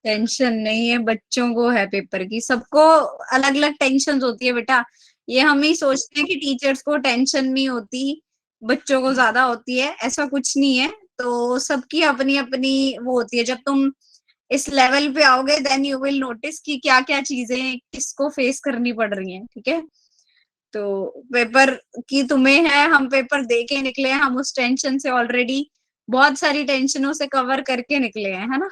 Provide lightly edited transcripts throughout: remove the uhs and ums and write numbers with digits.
Tension नहीं है, बच्चों को है पेपर की। सबको अलग अलग टेंशन होती है बेटा। ये हम ही सोचते हैं कि टीचर्स को टेंशन नहीं होती, बच्चों को ज्यादा होती है, ऐसा कुछ नहीं है। तो सबकी अपनी अपनी वो होती है। जब तुम इस लेवल पे आओगे देन यू विल नोटिस कि क्या क्या चीजें किसको फेस करनी पड़ रही हैं। ठीक है, तो पेपर की तुम्हें है, हम पेपर दे के निकले हैं, हम उस टेंशन से ऑलरेडी बहुत सारी टेंशनों से कवर करके निकले हैं, है ना।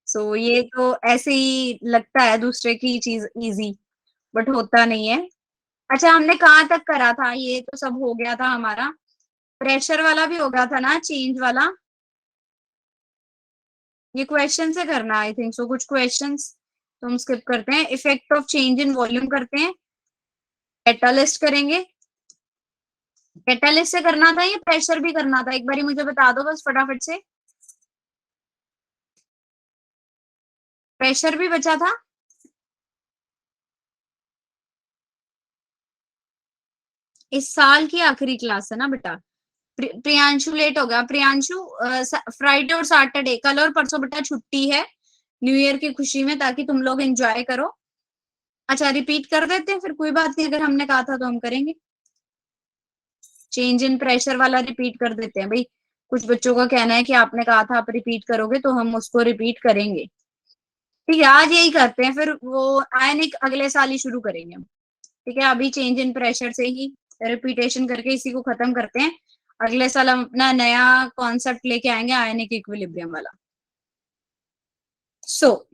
सो ये तो ऐसे ही लगता है दूसरे की चीज इजी, बट होता नहीं है। अच्छा, हमने कहाँ तक करा था? ये तो सब हो गया था हमारा। प्रेशर वाला भी हो गया था ना, चेंज वाला। ये क्वेश्चन से करना आई थिंक सो, कुछ क्वेश्चंस तो हम स्किप करते हैं। Effect of change in volume करते हैं, कैटालिस्ट करेंगे। कैटालिस्ट से करना था या प्रेशर भी करना था? एक बारी मुझे बता दो बस फटाफट से। प्रेशर भी बचा था। इस साल की आखिरी क्लास है ना बेटा। प्रियांशु लेट हो गया। प्रियांशु, फ्राइडे और सैटरडे, कल और परसों बेटा छुट्टी है न्यू ईयर की खुशी में, ताकि तुम लोग एंजॉय करो। अच्छा, रिपीट कर देते हैं फिर, कोई बात नहीं, अगर हमने कहा था तो हम करेंगे। चेंज इन प्रेशर वाला रिपीट कर देते हैं भाई। कुछ बच्चों का कहना है कि आपने कहा था आप रिपीट करोगे, तो हम उसको रिपीट करेंगे। ठीक है, आज यही करते हैं, फिर वो आयनिक अगले साल ही शुरू करेंगे हम। ठीक है, अभी चेंज इन प्रेशर से ही रिपीटेशन करके इसी को खत्म करते हैं। अगले साल हम अपना नया कॉन्सेप्ट लेके आएंगे, आयनिक इक्विलिब्रियम वाला। So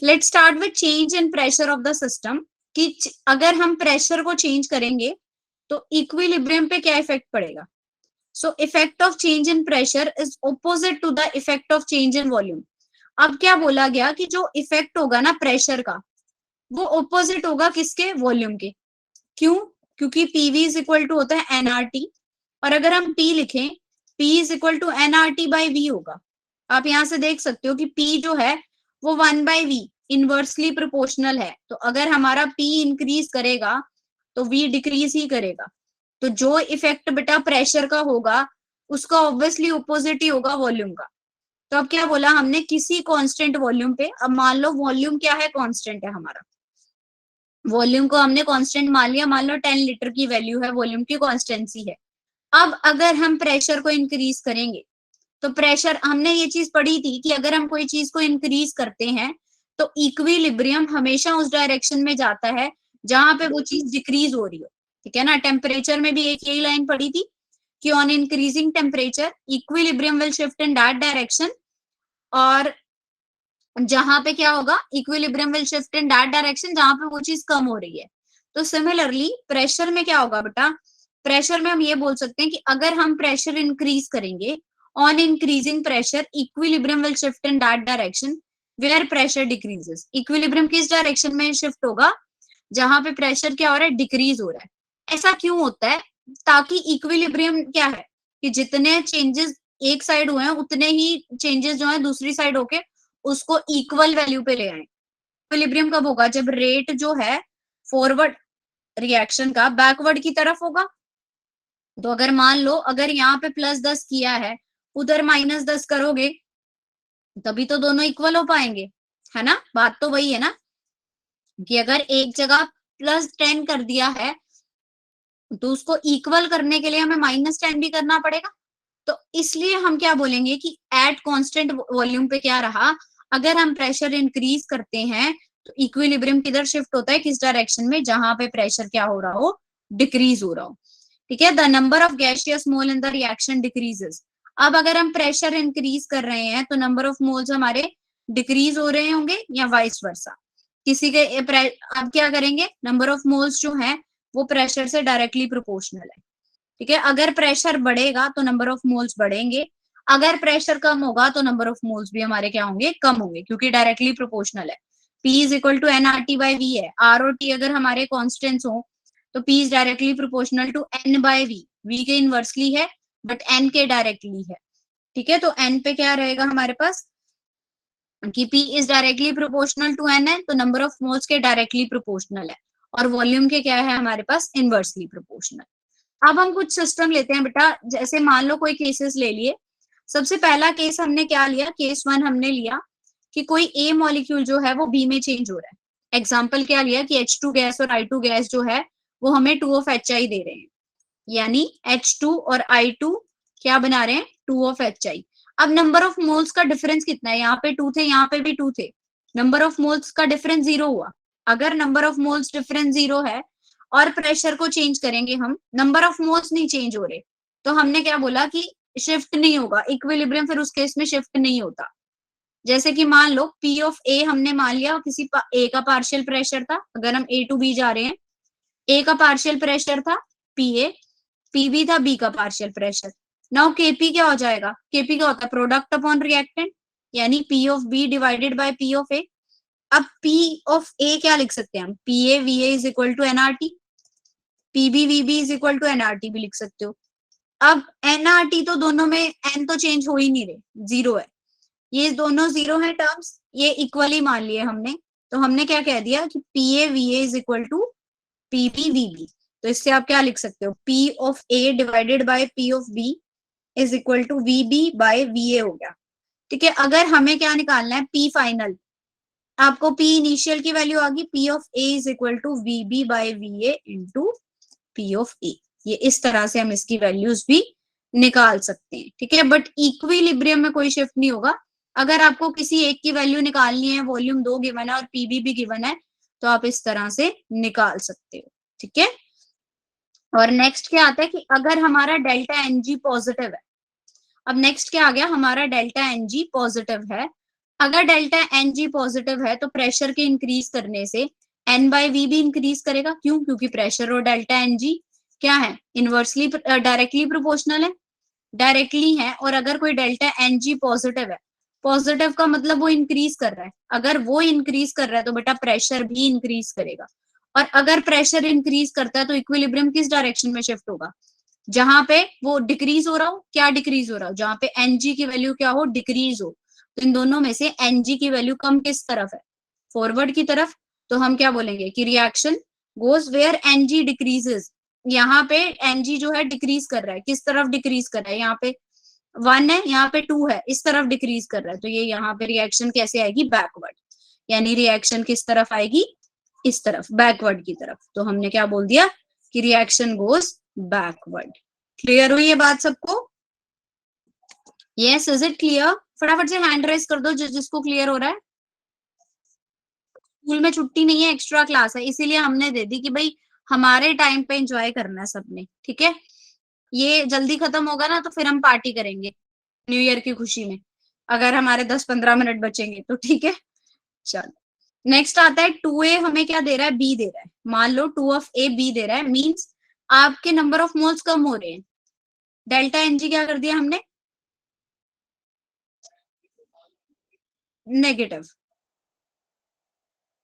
let's start with change in pressure of the system. कि अगर हम प्रेशर को चेंज करेंगे तो इक्विलिब्रियम पे क्या इफेक्ट पड़ेगा। So effect of change in pressure is opposite to the effect of change in volume. अब क्या बोला गया कि जो इफेक्ट होगा ना प्रेशर का, वो ऑपोजिट होगा किसके? वॉल्यूम के। क्यों? क्योंकि पीवी इज इक्वल टू होता है एनआरटी, और अगर हम पी लिखें, P is equal to NRT by V होगा। आप यहां से देख सकते हो कि पी जो है वो 1/v इनवर्सली प्रोपोर्शनल है। तो अगर हमारा पी इंक्रीज करेगा तो वी डिक्रीज ही करेगा। तो जो इफेक्ट बेटा प्रेशर का होगा उसका ऑब्वियसली ऑपोजिट ही होगा वॉल्यूम का। तो अब क्या बोला हमने? किसी कांस्टेंट वॉल्यूम पे, अब मान लो वॉल्यूम क्या है? कांस्टेंट है हमारा। वॉल्यूम को हमने कांस्टेंट मान लिया, मान लो 10 लीटर की वैल्यू है, वॉल्यूम की कांस्टेंसी है। अब अगर हम प्रेशर को इंक्रीज करेंगे तो प्रेशर, हमने ये चीज पढ़ी थी कि अगर हम कोई चीज को इंक्रीज करते हैं तो इक्विलिब्रियम हमेशा उस डायरेक्शन में जाता है जहां पे वो चीज डिक्रीज हो रही हो। ठीक है ना। टेम्परेचर में भी एक यही लाइन पढ़ी थी कि on increasing temperature equilibrium will shift in that direction. और जहां पे क्या होगा? Equilibrium will shift in that direction जहां पे वो चीज कम हो रही है। तो सिमिलरली प्रेशर में क्या होगा बेटा? प्रेशर में हम ये बोल सकते हैं कि अगर हम प्रेशर इंक्रीज करेंगे, on increasing pressure equilibrium will shift in that direction where pressure decreases. Equilibrium किस डायरेक्शन में शिफ्ट होगा? जहां पे प्रेशर क्या हो रहा है? डिक्रीज हो रहा है। ऐसा क्यों होता है? ताकि इक्विलिब्रियम क्या है कि जितने चेंजेस एक साइड हुए हैं उतने ही चेंजेस जो है दूसरी साइड होके उसको इक्वल वैल्यू पे ले आए। इक्विलिब्रियम कब होगा? जब रेट जो है फॉरवर्ड रिएक्शन का बैकवर्ड की तरफ होगा। तो अगर मान लो अगर यहाँ पे +10 किया है, उधर -10 करोगे, तभी तो दोनों इक्वल हो पाएंगे, है ना। बात तो वही है ना कि अगर एक जगह +10 कर दिया है तो उसको इक्वल करने के लिए हमें -10 भी करना पड़ेगा। तो इसलिए हम क्या बोलेंगे कि एट कांस्टेंट वॉल्यूम पे क्या रहा, अगर हम प्रेशर इंक्रीज करते हैं तो इक्विलिब्रियम किधर शिफ्ट होता है? किस डायरेक्शन में? जहां पे प्रेशर क्या हो रहा हो? डिक्रीज हो रहा हो। ठीक है। The number of gaseous mole in the reaction decreases. अब अगर हम प्रेशर इंक्रीज कर रहे हैं तो नंबर ऑफ मोल्स हमारे डिक्रीज हो रहे होंगे या वाइस वर्सा। किसी के अब क्या करेंगे? नंबर ऑफ मोल्स जो है वो प्रेशर से डायरेक्टली प्रोपोर्शनल है। ठीक है। अगर प्रेशर बढ़ेगा तो नंबर ऑफ मोल्स बढ़ेंगे, अगर प्रेशर कम होगा तो नंबर ऑफ मोल्स भी हमारे क्या होंगे? कम होंगे, क्योंकि डायरेक्टली प्रोपोर्शनल है। P is equal to NRT by V है। आर और टी अगर हमारे कॉन्स्टेंट्स हो तो P is directly proportional to N by V. V के इनवर्सली है बट N के डायरेक्टली है। ठीक है। तो N पे क्या रहेगा हमारे पास कि P is directly proportional to N है, तो नंबर ऑफ मोल्स के डायरेक्टली प्रोपोर्शनल है। और वॉल्यूम के क्या है हमारे पास? Inversely proportional. अब हम कुछ सिस्टम लेते हैं बेटा। जैसे मान लो कोई केसेस ले लिए। सबसे पहला केस हमने क्या लिया? केस 1 हमने लिया कि कोई ए मॉलिक्यूल जो है वो बी में चेंज हो रहा है। एग्जाम्पल क्या लिया कि H2 गैस और I2 गैस जो है वो हमें 2 ऑफ HI दे रहे हैं, यानी H2 और I2 क्या बना रहे हैं, 2 ऑफ HI। अब नंबर ऑफ मोल्स का डिफरेंस कितना है, यहाँ पे 2 थे, यहाँ पे भी 2 थे, नंबर ऑफ मोल्स का डिफरेंस 0 हुआ। अगर नंबर ऑफ मोल्स डिफरेंस 0 है और प्रेशर को चेंज करेंगे हम, नंबर ऑफ मोल्स नहीं चेंज हो रहे, तो हमने क्या बोला कि शिफ्ट नहीं होगा इक्विलिब्रियम, फिर उस केस में शिफ्ट नहीं होता। जैसे कि मान लो P ऑफ A हमने मान लिया किसी A का पार्शियल प्रेशर था, अगर हम A टू B जा रहे हैं, A का पार्शियल प्रेशर था PA, PB था B का पार्शियल प्रेशर। नाउ KP क्या हो जाएगा, KP क्या होता है, प्रोडक्ट अपॉन रिएक्टेंट, यानी P of B divided by P of A। अब P ऑफ A क्या लिख सकते हैं हम, PA VA is equal to NRT, PB VB is equal to NRT भी लिख सकते हो। अब NRT तो दोनों में N तो चेंज हो ही नहीं रहे, 0 है, ये दोनों 0 है टर्म्स, ये इक्वली मान लिए हमने, तो हमने क्या कह दिया कि PA VA is equal to PB VB। तो इससे आप क्या लिख सकते हो, P of A divided by P of B is equal to VB by VA हो गया। ठीक है, अगर हमें क्या निकालना है, P फाइनल, आपको P इनिशियल की वैल्यू आ गई, P of A is equal to VB by VA into P of A। ये इस तरह से हम इसकी वैल्यूज भी निकाल सकते हैं। ठीक है, बट इक्विलिब्रियम में कोई शिफ्ट नहीं होगा। अगर आपको किसी एक की वैल्यू निकालनी है, वॉल्यूम 2 गिवन है और पीबी भी गिवन है, तो आप इस तरह से निकाल सकते हो। ठीक है, और नेक्स्ट क्या आता है कि अगर हमारा डेल्टा Ng पॉजिटिव है, अब नेक्स्ट क्या आ गया, हमारा डेल्टा Ng पॉजिटिव है। अगर डेल्टा Ng पॉजिटिव है तो प्रेशर के इंक्रीज करने से N बाय वी भी इंक्रीज करेगा। क्यों, क्योंकि प्रेशर और डेल्टा Ng क्या है, इनवर्सली डायरेक्टली प्रोपोर्शनल है, डायरेक्टली है। और अगर कोई डेल्टा Ng पॉजिटिव है, पॉजिटिव का मतलब वो इंक्रीज कर रहा है, अगर वो इंक्रीज कर रहा है तो बेटा प्रेशर भी इंक्रीज करेगा। और अगर प्रेशर इंक्रीज करता है तो इक्विलिब्रियम किस डायरेक्शन में शिफ्ट होगा, जहां पे वो डिक्रीज हो रहा हो, क्या डिक्रीज हो रहा हो, जहां पे Ng की वैल्यू क्या हो, डिक्रीज हो। तो इन दोनों में से Ng की वैल्यू कम किस तरफ है, फॉरवर्ड की तरफ। तो हम क्या बोलेंगे कि reaction goes where Ng decreases, यहाँ पे Ng जो है डिक्रीज कर रहा है, किस तरफ डिक्रीज कर रहा है, यहाँ पे 1 है, यहाँ पे 2 है, इस तरफ डिक्रीज कर रहा है। तो ये यहाँ पे रिएक्शन कैसे आएगी, बैकवर्ड, यानी रिएक्शन किस तरफ आएगी, इस तरफ, बैकवर्ड की तरफ। तो हमने क्या बोल दिया कि रिएक्शन गोज बैकवर्ड। क्लियर हुई ये बात सबको, यस, इज इट क्लियर? फटाफट से हैंड रेस कर दो जिसको क्लियर हो रहा है। स्कूल में छुट्टी नहीं है, एक्स्ट्रा क्लास है, इसीलिए हमने दे दी कि भाई हमारे टाइम पे एंजॉय करना है सबने। ठीक है, ये जल्दी खत्म होगा ना तो फिर हम पार्टी करेंगे न्यू ईयर की खुशी में, अगर हमारे 10-15 मिनट बचेंगे तो। ठीक है, चलो नेक्स्ट आता है 2A हमें क्या दे रहा है, B दे रहा है। मान लो 2 ऑफ A B दे रहा है, मींस आपके नंबर ऑफ मोल्स कम हो रहे हैं। डेल्टा Ng क्या कर दिया हमने, नेगेटिव।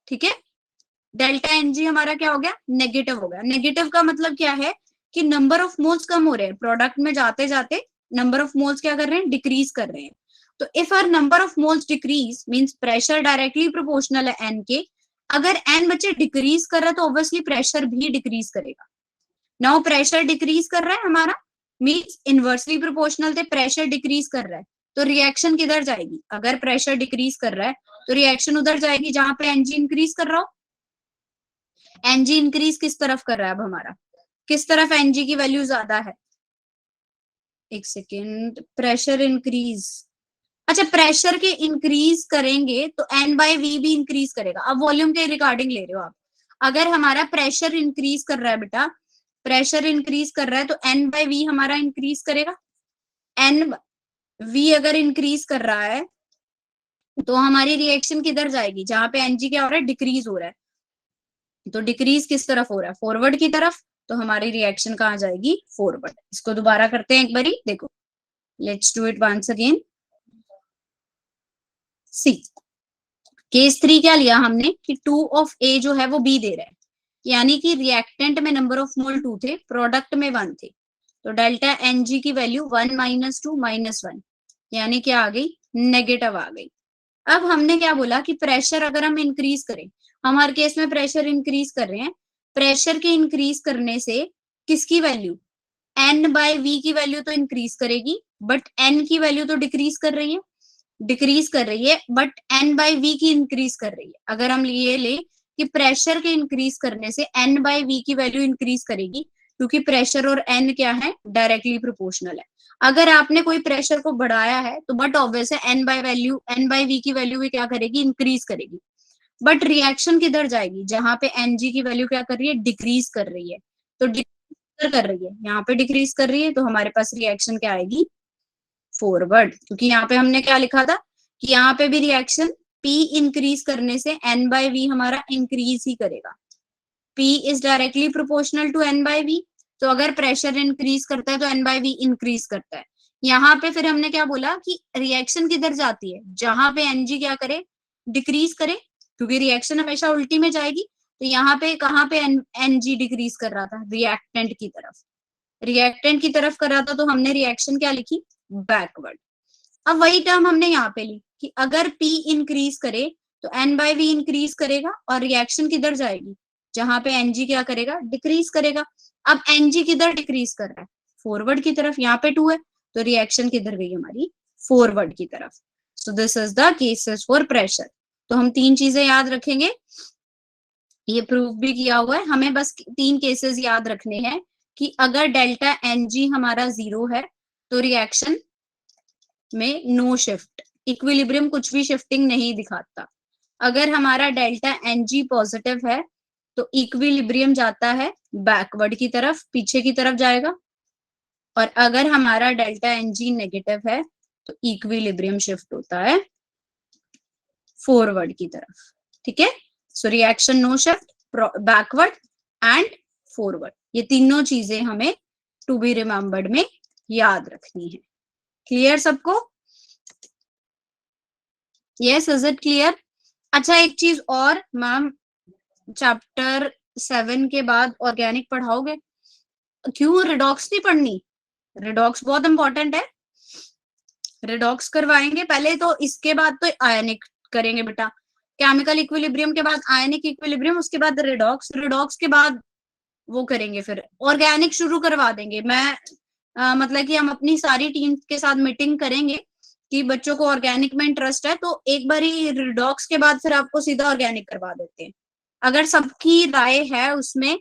ठीक है, डेल्टा Ng हमारा क्या हो गया, नेगेटिव हो गया। नेगेटिव का मतलब क्या है कि नंबर ऑफ मोल्स कम हो रहे हैं, प्रोडक्ट में जाते जाते नंबर ऑफ मोल्स क्या कर रहे हैं, डिक्रीज कर रहे हैं। तो if our number of moles decrease means pressure directly proportional है N के। अगर N बच्चे डिक्रीज कर रहा है तो ऑब्वियसली प्रेशर भी डिक्रीज करेगा। नाउ प्रेशर डिक्रीज कर रहा है हमारा, मींस इनवर्सली प्रोपोर्शनल थे, प्रेशर डिक्रीज कर रहा है, तो रिएक्शन किधर जाएगी, अगर प्रेशर डिक्रीज कर रहा है तो रिएक्शन उधर जाएगी जहां पे Ng इंक्रीज कर रहा हो। Ng इंक्रीज किस तरफ कर रहा है, अब हमारा किस तरफ Ng की वैल्यू ज्यादा है, एक सेकेंड, प्रेशर इंक्रीज, अच्छा प्रेशर के इंक्रीज करेंगे तो N बाय वी भी इंक्रीज करेगा। अब वॉल्यूम के रिगार्डिंग ले रहे हो आप, अगर हमारा प्रेशर इंक्रीज कर रहा है बेटा, प्रेशर इंक्रीज कर रहा है तो N बाय वी हमारा इंक्रीज करेगा। N V अगर इंक्रीज कर रहा है तो हमारी रिएक्शन किधर जाएगी, जहां पे Ng क्या हो रहा है, डिक्रीज हो रहा है। तो डिक्रीज किस तरफ हो रहा है, फॉरवर्ड की तरफ, तो हमारी रिएक्शन कहाँ जाएगी, फॉरवर्ड। इसको दोबारा करते हैं एक बारी, देखो, let's do it once again. C case 3 क्या लिया हमने कि 2 ऑफ A जो है वो B दे रहा है, यानी कि रिएक्टेंट में नंबर ऑफ मोल 2 थे, प्रोडक्ट में 1 थे। तो डेल्टा Ng की वैल्यू 1 - 2 - 1, यानी क्या आ गई, नेगेटिव आ गई। अब हमने क्या बोला कि प्रेशर अगर हम इंक्रीज करें, हम हर केस में प्रेशर इंक्रीज कर रहे हैं, प्रेशर के इंक्रीज करने से किसकी वैल्यू, N बाय V की वैल्यू तो इंक्रीज करेगी, बट N की वैल्यू तो डिक्रीज कर रही है। डिक्रीज कर रही है, बट एन बाई वी की इंक्रीज कर रही है। अगर हम ये ले कि प्रेशर के इंक्रीज करने से एन बाई वी की वैल्यू इंक्रीज करेगी, क्योंकि प्रेशर और एन क्या है, डायरेक्टली प्रोपोर्शनल है। अगर आपने कोई प्रेशर को बढ़ाया है तो बट ऑब्वियस है एन बाई वी की वैल्यू भी क्या करेगी, इंक्रीज करेगी। बट रिएक्शन किधर जाएगी, जहां पे एन जी की वैल्यू क्या कर रही है, डिक्रीज कर रही है। तो डिक्रीज कर रही है, यहाँ पे डिक्रीज कर रही है, तो हमारे पास रिएक्शन क्या आएगी, फॉरवर्ड। क्योंकि यहाँ पे हमने क्या लिखा था कि यहाँ पे भी रिएक्शन P इंक्रीज करने से N बाई वी हमारा इंक्रीज ही करेगा। P is directly proportional to N by V, तो अगर प्रेशर इंक्रीज करता है तो N बाई वी इंक्रीज करता है। यहाँ पे फिर हमने क्या बोला कि रिएक्शन किधर जाती है, जहां पे Ng क्या करे, डिक्रीज करे, क्योंकि रिएक्शन हमेशा उल्टी में जाएगी। तो यहाँ पे कहाँ पे Ng डिक्रीज कर रहा था, रिएक्टेंट की तरफ, रिएक्टेंट की तरफ कर रहा था, तो हमने रिएक्शन क्या लिखी, बैकवर्ड। अब वही टर्म हमने यहाँ पे ली कि अगर P इंक्रीज करे तो N बाई वी इंक्रीज करेगा, और रिएक्शन किधर जाएगी, जहां पे Ng क्या करेगा, डिक्रीज करेगा। अब Ng किधर डिक्रीज कर रहा है, फॉरवर्ड की तरफ, यहाँ पे 2 है, तो रिएक्शन किधर गई हमारी, फॉरवर्ड की तरफ। So this is the cases for pressure. तो हम 3 चीजें याद रखेंगे, ये प्रूव भी किया हुआ है, हमें बस 3 केसेस याद रखने हैं कि अगर डेल्टा Ng हमारा 0 है तो रिएक्शन में नो शिफ्ट, इक्विलिब्रियम कुछ भी शिफ्टिंग नहीं दिखाता। अगर हमारा डेल्टा Ng पॉजिटिव है तो इक्विलिब्रियम जाता है बैकवर्ड की तरफ, पीछे की तरफ जाएगा। और अगर हमारा डेल्टा Ng नेगेटिव है तो इक्विलिब्रियम शिफ्ट होता है फॉरवर्ड की तरफ। ठीक है, so reaction no shift, backward and forward, ये तीनों चीजें हमें टू बी रिमेम्बर्ड में याद रखनी है। क्लियर सबको? Yes, is it clear? अच्छा, एक चीज और, मैम चैप्टर 7 के बाद ऑर्गेनिक पढ़ाओगे? क्यों, रिडॉक्स नहीं पढ़नी? रिडॉक्स बहुत इंपॉर्टेंट है, रिडॉक्स करवाएंगे पहले, तो इसके बाद तो आयनिक करेंगे बेटा। केमिकल इक्विलिब्रियम के बाद आयनिक इक्विलिब्रियम, उसके बाद रिडॉक्स, रिडॉक्स के बाद वो करेंगे, फिर ऑर्गेनिक शुरू करवा देंगे। मैं मतलब कि हम अपनी सारी टीम के साथ मीटिंग करेंगे कि बच्चों को ऑर्गेनिक में इंटरेस्ट है, तो एक बार ही रिडॉक्स के बाद फिर आपको सीधा ऑर्गेनिक करवा देते हैं। अगर सबकी राय है उसमें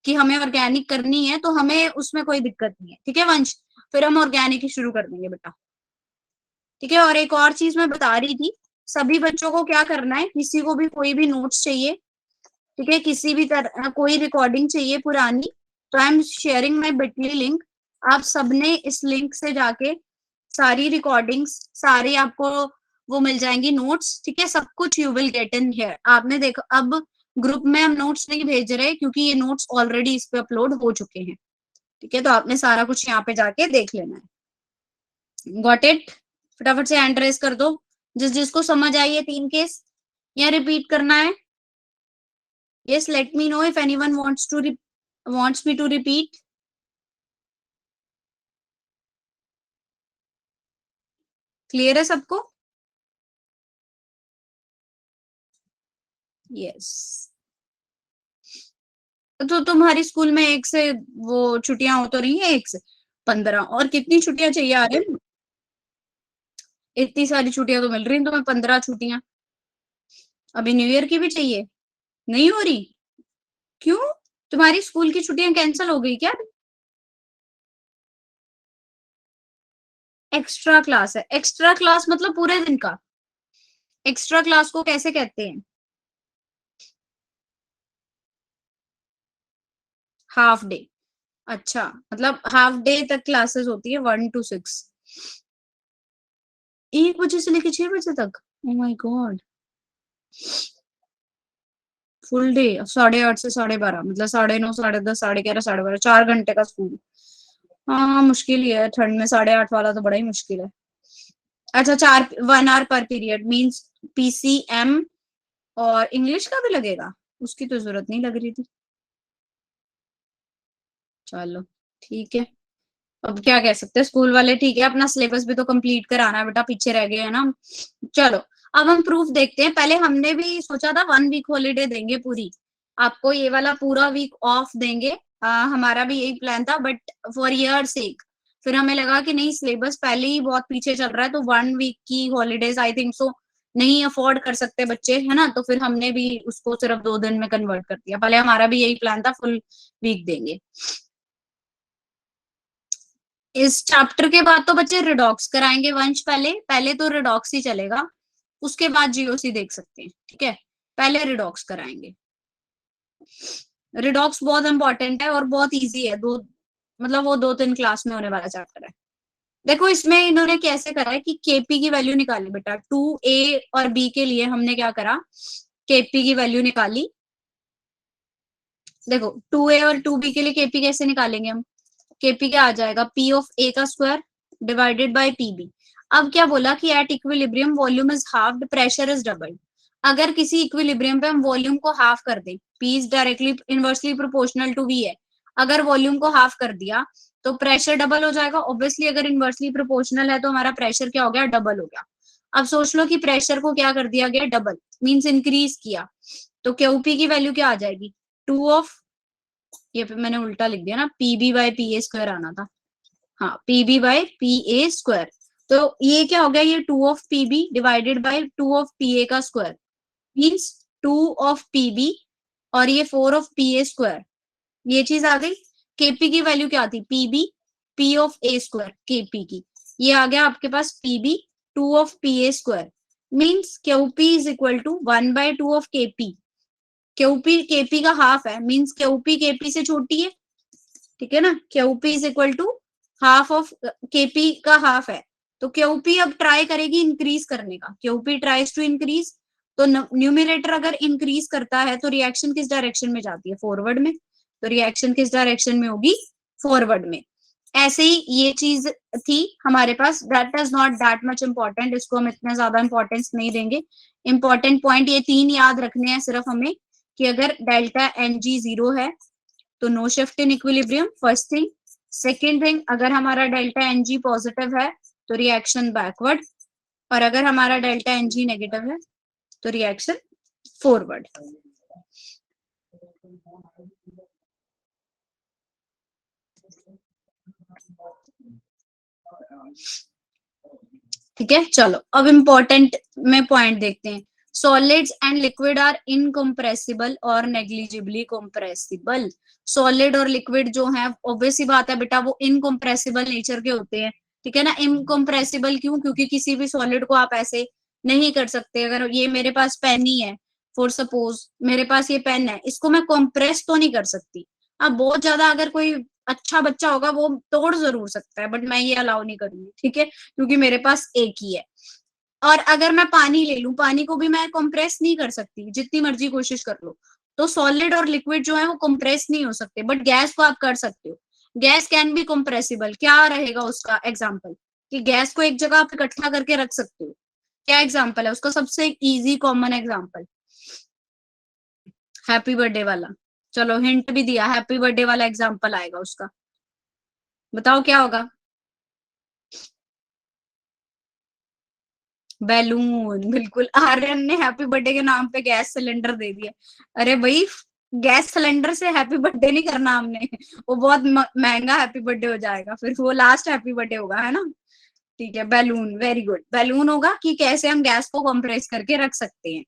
कि हमें ऑर्गेनिक करनी है तो हमें उसमें कोई दिक्कत नहीं है। ठीक है वंश, फिर हम ऑर्गेनिक ही शुरू कर देंगे बेटा। ठीक है, और एक और चीज मैं बता रही थी, सभी बच्चों को क्या करना है, किसी को भी कोई भी नोट्स चाहिए, ठीक है, किसी भी तरह कोई रिकॉर्डिंग चाहिए पुरानी, तो I am sharing my Bitly link. आप सबने इस लिंक से जाके सारी रिकॉर्डिंग्स, सारी आपको वो मिल जाएंगी नोट्स। ठीक है, सब कुछ you will get in here. आपने देखो, अब ग्रुप में हम नोट्स नहीं भेज रहे क्योंकि ये नोट्स ऑलरेडी इस पे अपलोड हो चुके हैं। ठीक है, तो आपने सारा कुछ यहाँ पे जाके देख लेना है। Got it? फटाफट से हैंड रेज कर दो जिस जिसको समझ आई है 3 केस, या रिपीट करना है? Yes, let me know if anyone wants me to repeat. Clear है सबको? यस। तो तुम्हारी स्कूल में 1 से वो छुट्टियां हो तो रही है, 1 से 15, और कितनी छुट्टियां चाहिए आ रहे हैं? इतनी सारी छुट्टियां तो मिल रही हैं तुम्हें, 15 छुट्टियां। अभी न्यू ईयर की भी चाहिए? नहीं हो रही? क्यों, तुम्हारी स्कूल की छुट्टियां कैंसिल हो गई क्या? एक्स्ट्रा क्लास है? एक्स्ट्रा क्लास मतलब पूरे दिन का? एक्स्ट्रा क्लास को कैसे कहते हैं? Half day? अच्छा, मतलब हाफ डे तक क्लासेस होती है, 1 to 6, 1 बजे से लेके 6 बजे तक? Oh my God, full day, 8:30 से 12:30, मतलब 9:30, 10:30, 11:30, 12:30, 4 घंटे का स्कूल। हाँ, मुश्किल ही है, ठंड में 8:30 वाला तो बड़ा ही मुश्किल है। अच्छा, 1 hour पर पीरियड मींस PCM, और इंग्लिश का भी लगेगा? उसकी तो जरूरत नहीं लग रही थी। चलो ठीक है, अब क्या कह सकते हैं स्कूल वाले, ठीक है, अपना सिलेबस भी तो कंप्लीट कराना है बेटा, पीछे रह गए हैं ना। चलो, अब हम प्रूफ देखते हैं। पहले हमने भी सोचा था 1 वीक हॉलीडे देंगे पूरी, आपको ये वाला पूरा वीक ऑफ देंगे। हमारा भी यही प्लान था, बट फॉर ईयर सेक फिर हमें लगा कि नहीं सिलेबस पहले ही बहुत पीछे चल रहा है, तो 1 वीक की हॉलीडेज आई थिंक सो नहीं अफोर्ड कर सकते बच्चे, है ना, तो फिर हमने भी उसको सिर्फ 2 दिन में कन्वर्ट कर दिया। पहले हमारा भी यही प्लान था, फुल वीक देंगे। इस चैप्टर के बाद तो बच्चे रिडॉक्स कराएंगे वंश, पहले पहले तो रिडॉक्स ही चलेगा, उसके बाद जीओसी देख सकते हैं, ठीक है, पहले रिडॉक्स कराएंगे। रिडॉक्स बहुत इंपॉर्टेंट है और बहुत इजी है, दो मतलब वो 2-3 क्लास में होने वाला चैप्टर है। देखो इसमें इन्होंने कैसे करा है कि केपी की वैल्यू निकाली बेटा, 2A और B के लिए हमने क्या करा, केपी की वैल्यू निकाली। देखो 2A और 2B के लिए केपी कैसे निकालेंगे हम, केपी क्या आ जाएगा, P ऑफ A का स्क्वायर डिवाइडेड बाय PB। अब क्या बोला कि at equilibrium volume is halved, pressure is double. अगर किसी इक्विलिब्रियम पे हम वॉल्यूम को हाफ कर दें, P is directly inversely proportional to V है, अगर वॉल्यूम को हाफ कर दिया तो प्रेशर डबल हो जाएगा। ऑब्वियसली अगर इनवर्सली प्रोपोर्शनल है तो हमारा प्रेशर क्या हो गया, डबल हो गया। अब सोच लो कि प्रेशर को क्या कर दिया गया, डबल मींस इंक्रीज किया, तो क्यूपी की वैल्यू क्या आ जाएगी, 2 ऑफ, ये मैंने उल्टा लिख दिया ना, PB by P A square आना था, हाँ PB by P A square. तो ये क्या हो गया, ये 2 of PB divided by 2 of P A का स्क्वायर मीन्स 2 ऑफ पीबी, और ये 4 ऑफ पी ए स्क्वायर, ये चीज आ गई। केपी की वैल्यू क्या थी, PB P of A square, KP की, ये आ गया आपके पास PB 2 of P A square means QP is equal to 1/2 of KP. QP KP का हाफ है मीन्स क्यूपी केपी से छोटी है, ठीक है ना, QP is equal to half of KP का हाफ है, तो क्यूपी अब ट्राई करेगी इंक्रीज करने का, क्यूपी ट्राइज टू इंक्रीज, तो न्यूमिनेटर अगर इंक्रीज करता है तो रिएक्शन किस डायरेक्शन में जाती है, फॉरवर्ड में, तो रिएक्शन किस डायरेक्शन में होगी, फॉरवर्ड में। ऐसे ही ये चीज थी हमारे पास, that is not that much important, इसको हम इतना ज्यादा इंपॉर्टेंस नहीं देंगे। इंपॉर्टेंट पॉइंट ये 3 याद रखने हैं सिर्फ हमें, कि अगर डेल्टा एन जी 0 है तो no shift in equilibrium, first thing. Second thing, अगर हमारा डेल्टा एन जी पॉजिटिव है तो रिएक्शन बैकवर्ड, और अगर हमारा डेल्टा एन जी नेगेटिव है तो रिएक्शन फॉरवर्ड। ठीक है, चलो अब इंपॉर्टेंट में पॉइंट देखते हैं। Solids and liquid are incompressible और नेग्लिजिबली कंप्रेसिबल। सॉलिड और लिक्विड जो है ऑब्वियस सी बात है बेटा, वो इनकम्प्रेसिबल नेचर के होते हैं, ठीक है ना। इनकम्प्रेसिबल क्यों, क्योंकि किसी भी सॉलिड को आप ऐसे नहीं कर सकते। अगर ये मेरे पास पेन ही है, फॉर सपोज मेरे पास ये पेन है, इसको मैं कंप्रेस तो नहीं कर सकती। अब बहुत ज्यादा अगर कोई अच्छा बच्चा होगा वो तोड़ जरूर सकता है, बट मैं ये अलाउ नहीं करूंगी, ठीक है, क्योंकि मेरे पास एक ही है। और अगर मैं पानी ले लूं, पानी को भी मैं कंप्रेस नहीं कर सकती जितनी मर्जी कोशिश कर लो। तो सॉलिड और लिक्विड जो है वो कंप्रेस नहीं हो सकते, बट गैस को आप कर सकते हो। गैस कैन बी कंप्रेसिबल, क्या रहेगा उसका एग्जाम्पल, कि गैस को एक जगह आप इकट्ठा करके रख सकते हो। क्या एग्जाम्पल है उसका, सबसे easy common example, happy birthday वाला। चलो हिंट भी दिया, हैप्पी बर्थडे वाला एग्जाम्पल आएगा उसका, बताओ क्या होगा, बैलून, बिल्कुल। आर्यन ने हैप्पी बर्थडे के नाम पे गैस सिलेंडर दे दिया। अरे भाई गैस सिलेंडर से हैप्पी बर्थडे नहीं करना हमने, वो बहुत महंगा हैप्पी बर्थडे हो जाएगा, फिर वो लास्ट हैप्पी बर्थडे होगा, है ना। ठीक है, बैलून, वेरी गुड। बैलून होगा कि कैसे हम गैस को कंप्रेस करके रख सकते हैं।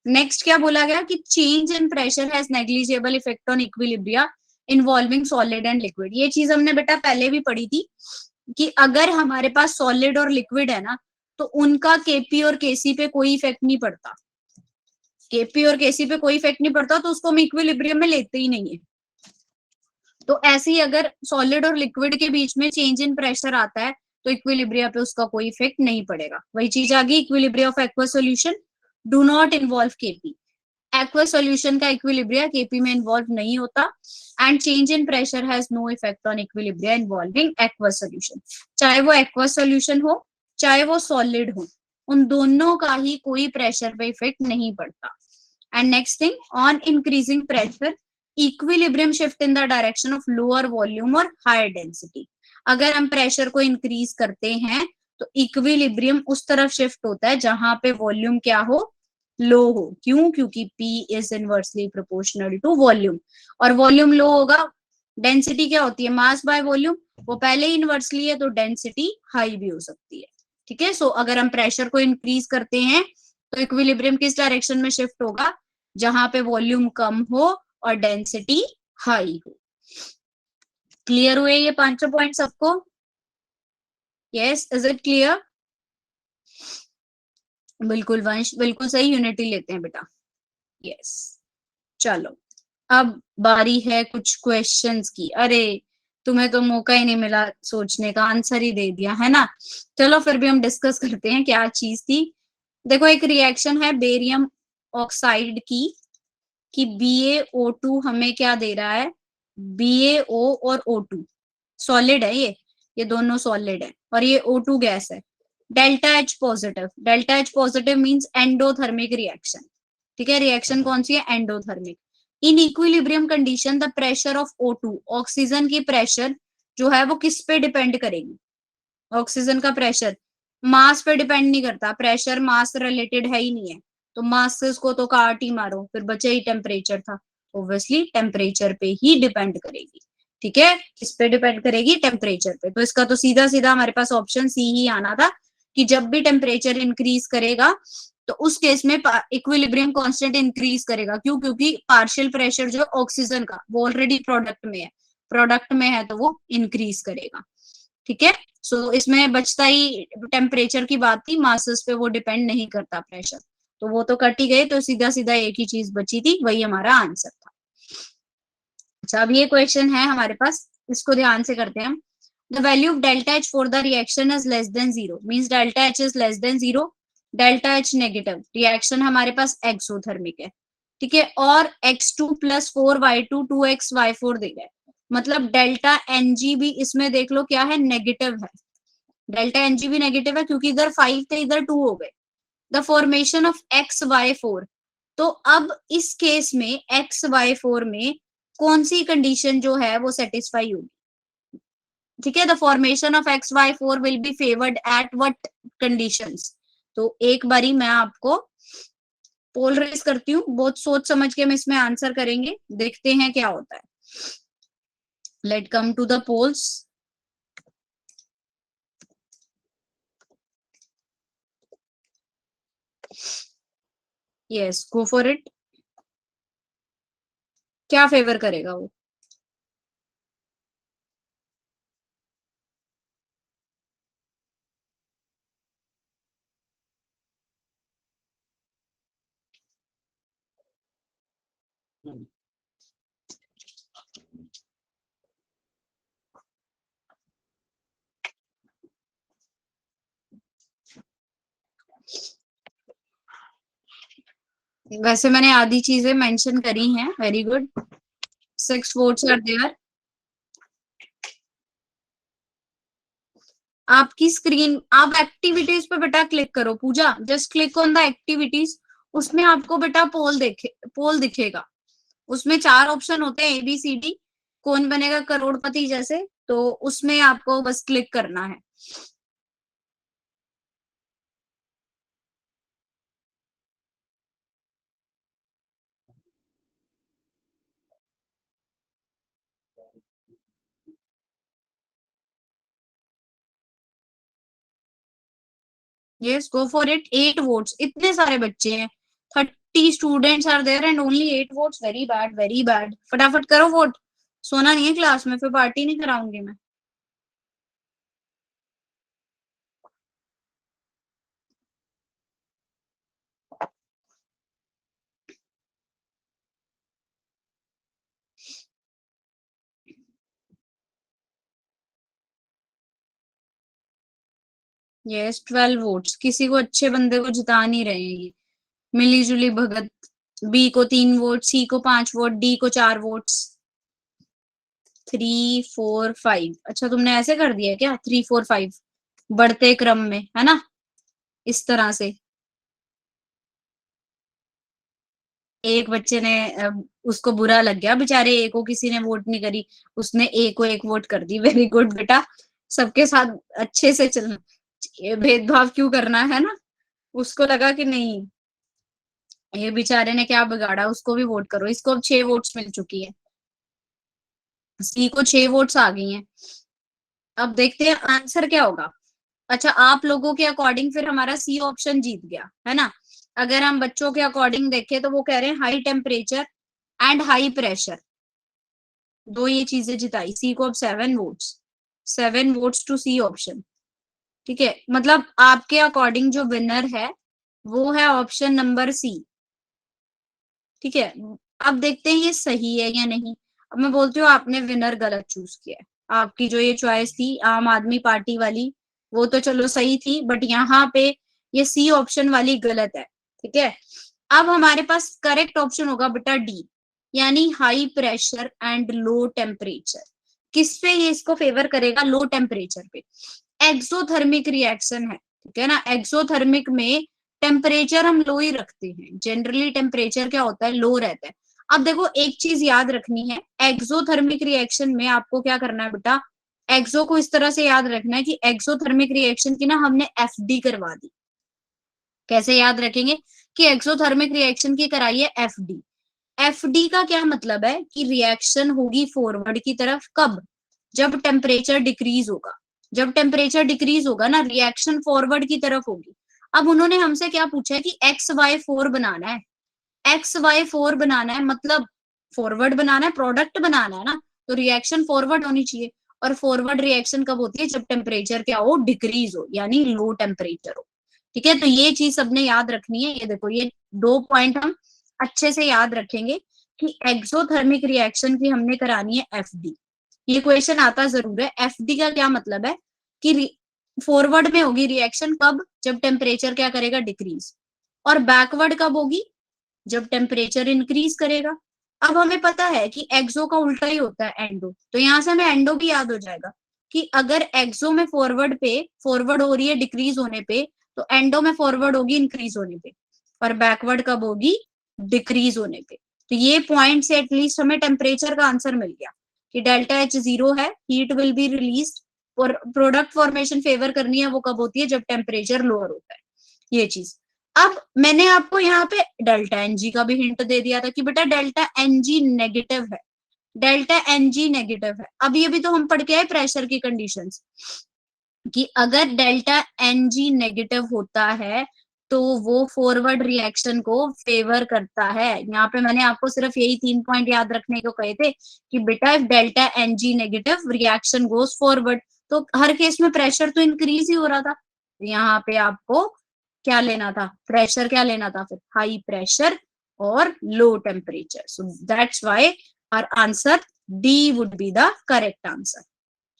नेक्स्ट क्या बोला गया कि change in pressure has negligible effect on equilibria involving solid and liquid. ये चीज हमने बेटा पहले भी पढ़ी थी, कि अगर हमारे पास सॉलिड और लिक्विड है ना, तो उनका केपी और केसी पे कोई इफेक्ट नहीं पड़ता। केपी और केसी पे कोई इफेक्ट नहीं पड़ता, तो उसको हम इक्विलिब्रियम में लेते ही नहीं है। तो ऐसे ही अगर सॉलिड और लिक्विड के बीच में चेंज इन प्रेशर आता है तो इक्विलिब्रिया पे उसका कोई इफेक्ट नहीं पड़ेगा। वही चीज आ गई, equilibria of aqua solution do not involve KP. Aqua solution का इक्विलिब्रिया केपी में इन्वॉल्व नहीं होता, and change in pressure has no effect on equilibria involving aqua solution. चाहे वो एक्वा सॉल्यूशन हो चाहे वो सॉलिड हो, उन दोनों का ही कोई प्रेशर पे इफेक्ट नहीं पड़ता। And next thing, on increasing pressure equilibrium shift in the direction of lower volume और हायर डेंसिटी। अगर हम प्रेशर को इंक्रीज करते हैं तो इक्विलिब्रियम उस तरफ शिफ्ट होता है जहां पे वॉल्यूम क्या हो, लो हो। क्यों, क्योंकि P is inversely proportional to volume, और वॉल्यूम लो होगा, डेंसिटी क्या होती है, मास बाय वॉल्यूम, वो पहले ही इनवर्सली है तो डेंसिटी हाई भी हो सकती है। ठीक है, सो अगर हम प्रेशर को इंक्रीज करते हैं तो इक्विलिब्रियम किस डायरेक्शन में शिफ्ट होगा, जहां पे वॉल्यूम कम हो और डेंसिटी हाई हो। क्लियर हुए ये पांचों पॉइंट सबको? Yes, is it clear? बिल्कुल वंश, बिल्कुल सही, यूनिटी लेते हैं बेटा। यस, चलो अब बारी है कुछ क्वेश्चंस की। अरे तुम्हें तो मौका ही नहीं मिला सोचने का, आंसर ही दे दिया है ना। चलो फिर भी हम डिस्कस करते हैं क्या चीज थी। देखो एक रिएक्शन है बेरियम ऑक्साइड की, कि BaO2 हमें क्या दे रहा है, BaO और O2 सॉलिड है, ये दोनों सॉलिड है और ये O2 गैस है। Delta H positive, delta H positive means endothermic reaction. ठीक है, रिएक्शन कौन सी है, endothermic. In equilibrium condition the pressure of O2, oxygen की प्रेशर जो है वो किस पे डिपेंड करेगी, ऑक्सीजन का प्रेशर मास पे डिपेंड नहीं करता, प्रेशर मास रिलेटेड है ही नहीं है, तो मास से उसको तो काट ही मारो, फिर बचे ही टेम्परेचर था, ऑब्वियसली टेम्परेचर पे ही डिपेंड करेगी। ठीक है, किस पे डिपेंड करेगी, टेम्परेचर पे। तो इसका तो सीधा सीधा हमारे पास ऑप्शन सी ही आना था, कि जब भी टेम्परेचर इंक्रीज करेगा तो उस केस में इक्विलिब्रियम कांस्टेंट इंक्रीज करेगा। क्यों, क्योंकि पार्शियल प्रेशर जो ऑक्सीजन का वो ऑलरेडी प्रोडक्ट में है, प्रोडक्ट में है तो वो इंक्रीज करेगा। ठीक है, सो इसमें बचता ही टेम्परेचर की बात थी, मासेस पे वो डिपेंड नहीं करता प्रेशर, तो वो तो कट ही गए, तो सीधा सीधा एक ही चीज बची थी, वही हमारा आंसर था। अच्छा अब ये क्वेश्चन है हमारे पास, इसको ध्यान से करते हैं हम। The value of delta H for the reaction is less than zero, means delta H is less than zero, delta H negative, reaction हमारे पास एक्सोथर्मिक है। ठीक है, और x2+4y2 2x y4 दे गए, मतलब डेल्टा एनजी भी इसमें देख लो क्या है, नेगेटिव है। डेल्टा एनजी भी नेगेटिव है क्योंकि इधर 5 थे इधर 2 हो गए। द फॉर्मेशन ऑफ XY4, तो अब इस केस में XY4 में कौन सी कंडीशन जो है वो सेटिस्फाई होगी। ठीक है, the formation of XY4 will be favoured at what conditions. तो एक बारी मैं आपको पोल रेस करती हूँ, बहुत सोच समझ के हम इसमें आंसर करेंगे, देखते हैं क्या होता है। Let come to the polls. Yes, go for it. क्या फेवर करेगा वो? वैसे मैंने आधी चीजें मेंशन करी हैं, very good, 6 votes are there. आपकी स्क्रीन, आप एक्टिविटीज पे बेटा क्लिक करो, Pooja just click on the activities, उसमें आपको बेटा पोल दिखेगा। उसमें 4 ऑप्शन होते हैं ABCD, कौन बनेगा करोड़पति जैसे, तो उसमें आपको बस क्लिक करना है। Yes, go for it. 8 votes, इतने सारे बच्चे हैं, 30 students are there and only 8 votes, very bad very bad. फटाफट करो वोट, सोना नहीं है क्लास में, फिर पार्टी नहीं कराऊंगी मैं। यस, 12 वोट्स, किसी को अच्छे बंदे को जिता नहीं रहे हैं ये, मिली जुली भगत। बी को 3 वोट, सी को 5 वोट, डी को 4 वोट्स। 3 4 5, अच्छा तुमने ऐसे कर दिया क्या, 3 4 5 बढ़ते क्रम में, है ना, इस तरह से। एक बच्चे ने उसको बुरा लग गया बेचारे ए को, किसी ने वोट नहीं करी, उसने ए को 1 वोट कर दी। वेरी गुड बेटा, सबके साथ अच्छे से चलना, ये भेदभाव क्यों करना, है ना। उसको लगा कि नहीं, ये बेचारे ने क्या बिगाड़ा, उसको भी वोट करो। इसको अब 6 वोट्स मिल चुकी है, सी को 6 वोट्स आ गई हैं। अब देखते हैं आंसर क्या होगा। अच्छा, आप लोगों के अकॉर्डिंग फिर हमारा सी ऑप्शन जीत गया है ना। अगर हम बच्चों के अकॉर्डिंग देखें तो वो कह रहे हैं high temperature and high pressure, दो ये चीजें जिताई। सी को अब 7 votes, 7 votes to C option. ठीक है, मतलब आपके अकॉर्डिंग जो विनर है वो है ऑप्शन नंबर सी। ठीक है, अब देखते हैं ये सही है या नहीं। अब मैं बोलती हूँ आपने विनर गलत चूज किया है। आपकी जो ये चॉइस थी आम आदमी पार्टी वाली, वो तो चलो सही थी, बट यहाँ पे ये सी ऑप्शन वाली गलत है। ठीक है, अब हमारे पास करेक्ट ऑप्शन होगा बेटा डी, यानी high pressure and low temperature. किस पे ये इसको फेवर करेगा? लो टेम्परेचर पे। एक्सोथर्मिक रिएक्शन है, ठीक है ना। एक्सोथर्मिक में टेम्परेचर हम लो ही रखते हैं, जनरली टेम्परेचर क्या होता है? लो रहता है। अब देखो एक चीज याद रखनी है, एक्सोथर्मिक रिएक्शन में आपको क्या करना है बेटा, एक्सो को इस तरह से याद रखना है कि एक्सोथर्मिक रिएक्शन की ना हमने एफडी करवा दी। कैसे याद रखेंगे कि एक्सोथर्मिक रिएक्शन की कराई है एफडी। एफडी का क्या मतलब है कि रिएक्शन होगी फॉरवर्ड की तरफ, कब? जब टेम्परेचर डिक्रीज होगा। जब टेम्परेचर डिक्रीज होगा ना, रिएक्शन फॉरवर्ड की तरफ होगी। अब उन्होंने हमसे क्या पूछा है कि XY4 बनाना है। XY4 बनाना है मतलब फॉरवर्ड बनाना है, प्रोडक्ट बनाना है ना, तो रिएक्शन फॉरवर्ड होनी चाहिए। और फॉरवर्ड रिएक्शन कब होती है? जब टेम्परेचर क्या हो? डिक्रीज हो, यानी लो टेम्परेचर हो। ठीक है, तो ये चीज सबने याद रखनी है। ये देखो, ये 2 पॉइंट हम अच्छे से याद रखेंगे कि एक्सोथर्मिक रिएक्शन की हमने करानी है एफडी। ये क्वेश्चन आता जरूर है। एफडी का क्या मतलब है कि फॉरवर्ड में होगी रिएक्शन, कब? जब टेम्परेचर क्या करेगा? डिक्रीज। और बैकवर्ड कब होगी? जब टेम्परेचर इंक्रीज करेगा। अब हमें पता है कि एक्सो का उल्टा ही होता है एंडो, तो यहां से हमें एंडो भी याद हो जाएगा कि अगर एक्सो में फॉरवर्ड हो रही है डिक्रीज होने पे, तो एंडो में फॉरवर्ड होगी इंक्रीज होने पे। और बैकवर्ड कब होगी? डिक्रीज होने पे। तो ये पॉइंट से एटलीस्ट हमें टेम्परेचर का आंसर मिल गया कि डेल्टा एच 0 है, हीट विल बी रिलीज। और प्रोडक्ट फॉर्मेशन फेवर करनी है वो कब होती है? जब टेम्परेचर लोअर होता है। ये चीज। अब मैंने आपको यहाँ पे डेल्टा एनजी का भी हिंट दे दिया था कि बेटा डेल्टा एनजी नेगेटिव है। डेल्टा एनजी नेगेटिव है। अब ये भी तो हम पढ़ के आए प्रेशर की कंडीशंस, कि अगर डेल्टा एनजी नेगेटिव होता है तो वो फॉरवर्ड रिएक्शन को फेवर करता है। यहाँ पे मैंने आपको सिर्फ यही 3 पॉइंट याद रखने को कहे थे कि बेटा if delta NG negative reaction goes forward, तो हर केस में प्रेशर तो इंक्रीज ही हो रहा था। यहाँ पे आपको क्या लेना था? प्रेशर क्या लेना था फिर? हाई प्रेशर और low temperature. So that's why our answer D would be the correct answer.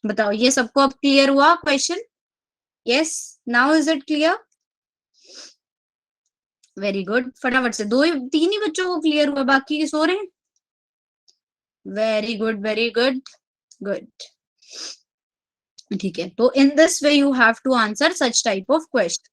बताओ, ये सबको अब क्लियर हुआ question? Yes, now is it clear? Very good, फटाफट से। 3 ही बच्चों को क्लियर हुआ, बाकी सो रहे हैं। Very good, very good, good. ठीक है, तो in this way you have to answer such type of question.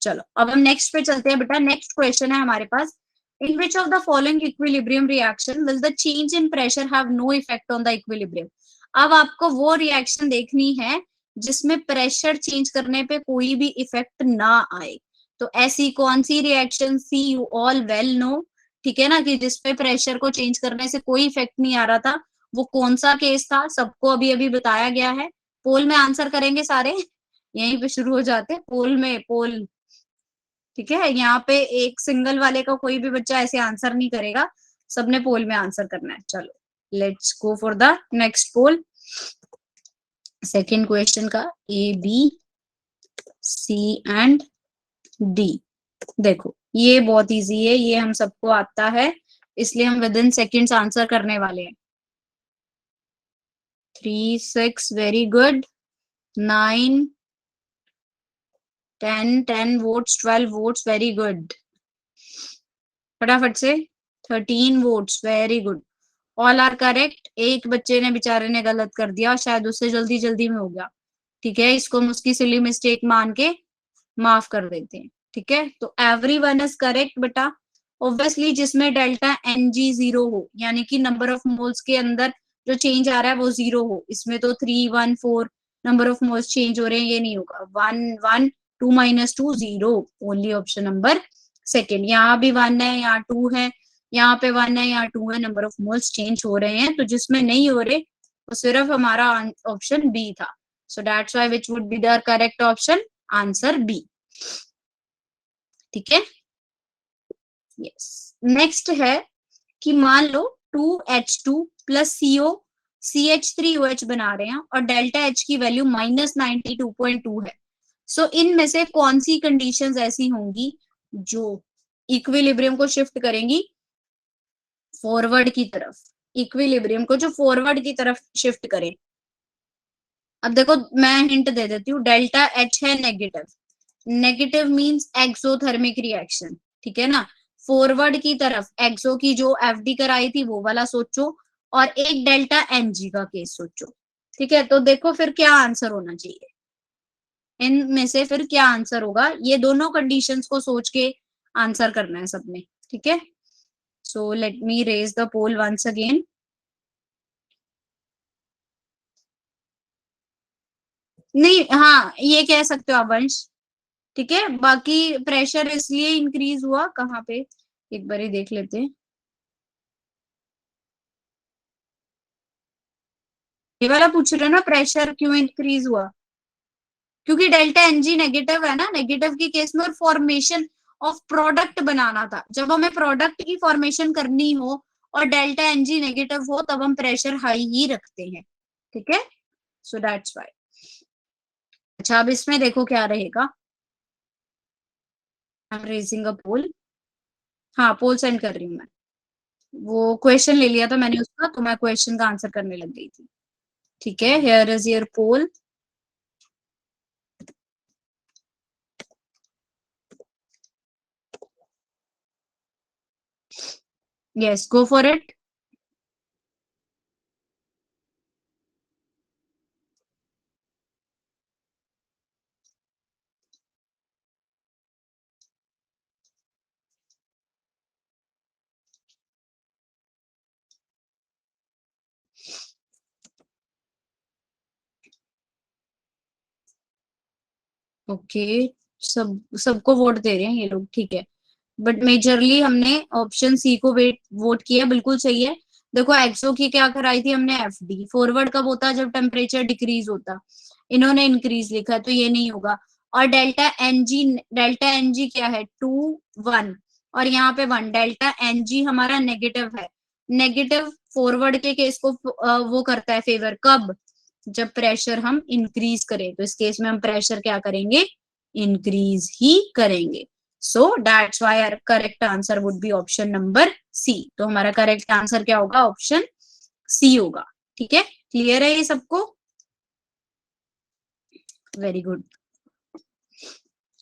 चलो अब हम नेक्स्ट पे चलते हैं बेटा। नेक्स्ट क्वेश्चन है हमारे पास, in which of the following equilibrium reaction will the change in pressure have no effect on the equilibrium. अब आपको वो रिएक्शन देखनी है जिसमें प्रेशर चेंज करने पे कोई भी इफेक्ट ना आए। तो ऐसी कौन सी reaction? See you all well know, ठीक है ना, कि जिसपे प्रेशर को चेंज करने से कोई इफेक्ट नहीं आ रहा था। वो कौन सा केस था? सबको अभी अभी बताया गया है। पोल में आंसर करेंगे सारे। यहीं पे शुरू हो जाते हैं पोल में। पोल, ठीक है, यहाँ पे एक सिंगल वाले का कोई भी बच्चा ऐसे आंसर नहीं करेगा, सबने पोल में आंसर करना है। चलो let's go for the next pole. Second question का ए, बी, सी एंड डी। देखो ये बहुत इजी है, ये हम सबको आता है, इसलिए हम विद इन सेकेंड्स आंसर करने वाले हैं। 3, 6, very good. 9, 10 votes, 12 votes, very good. फटाफट से। 13 votes, very good. All are correct. एक बच्चे ने बेचारे ने गलत कर दिया, शायद उससे जल्दी जल्दी में हो गया। ठीक है, इसको हम उसकी सिली मिस्टेक मान के माफ कर देते हैं। ठीक है, तो एवरी वन इज करेक्ट बेटा। ऑब्वियसली जिसमें डेल्टा एनजी 0 हो, यानी कि नंबर ऑफ मोल्स के अंदर जो चेंज आ रहा है वो 0 हो। इसमें तो 3, 1, 4 नंबर ऑफ मोल्स चेंज हो रहे हैं, ये नहीं होगा। 1, 1, 2 - 2 0, ओनली ऑप्शन नंबर सेकेंड। यहाँ भी 1 है, यहाँ 2 है, यहाँ पे 1 है, यहाँ 2 है, नंबर ऑफ मोल्स चेंज हो रहे हैं। तो जिसमें नहीं हो रहे वो सिर्फ हमारा ऑप्शन बी था। So that's why which would be the correct option, answer B. ठीक है, यस। नेक्स्ट है कि मान लो 2H2 प्लस CO CH3OH बना रहे हैं और डेल्टा H की वैल्यू -92.2 है। सो इनमें से कौन सी कंडीशंस ऐसी होंगी जो इक्विलिब्रियम को शिफ्ट करेंगी फॉरवर्ड की तरफ, इक्विलिब्रियम को जो फॉरवर्ड की तरफ शिफ्ट करें। अब देखो मैं हिंट दे देती हूँ, डेल्टा H है negative, negative means exothermic reaction, ठीक है ना। फॉरवर्ड की तरफ एक्सो की जो एफडी कराई थी वो वाला सोचो, और एक डेल्टा एनजी का केस सोचो। ठीक है, तो देखो फिर क्या आंसर होना चाहिए, इनमें से फिर क्या आंसर होगा, ये दोनों कंडीशंस को सोच के आंसर करना है सबने। ठीक है, so let me raise the poll once again. नहीं, हाँ ये कह सकते हो आप वंश। ठीक है, बाकी प्रेशर इसलिए इंक्रीज हुआ कहाँ पे, एक बार ही देख लेते हैं। ये वाला पूछ रहे हो ना, प्रेशर क्यों इंक्रीज हुआ, क्योंकि डेल्टा एनजी नेगेटिव है ना, नेगेटिव के केस में और फॉर्मेशन ऑफ प्रोडक्ट बनाना था। जब हमें प्रोडक्ट की फॉर्मेशन करनी हो और डेल्टा एनजी नेगेटिव हो तब हम प्रेशर हाई ही रखते हैं। ठीक है, सो दैट्स व्हाई। अच्छा, अब इसमें देखो क्या रहेगा, आई एम रेजिंग अ पोल। हाँ, पोल सेंड कर रही हूँ मैं, वो क्वेश्चन ले लिया था मैंने उसका, तो मैं क्वेश्चन का आंसर करने लग गई थी। ठीक है, here is your poll. Yes, go for it. Okay, सबको वोट दे रहे हैं ये लोग, ठीक है। बट मेजरली हमने ऑप्शन सी को वोट किया, बिल्कुल सही है। देखो एक्सो की क्या कराई थी हमने, एफडी। फॉरवर्ड कब होता, जब टेम्परेचर डिक्रीज होता, इन्होंने इंक्रीज लिखा तो ये नहीं होगा। और डेल्टा एनजी क्या है, 2 1, और यहाँ पे 1, डेल्टा एनजी हमारा नेगेटिव है। नेगेटिव फॉरवर्ड के केस को वो करता है फेवर, कब, जब प्रेशर हम इंक्रीज करें, तो इस केस में हम प्रेशर क्या करेंगे, इंक्रीज ही करेंगे। So that's why our correct answer would be option number C. तो हमारा करेक्ट आंसर क्या होगा, ऑप्शन सी होगा। ठीक है, क्लियर है ये सबको, वेरी गुड।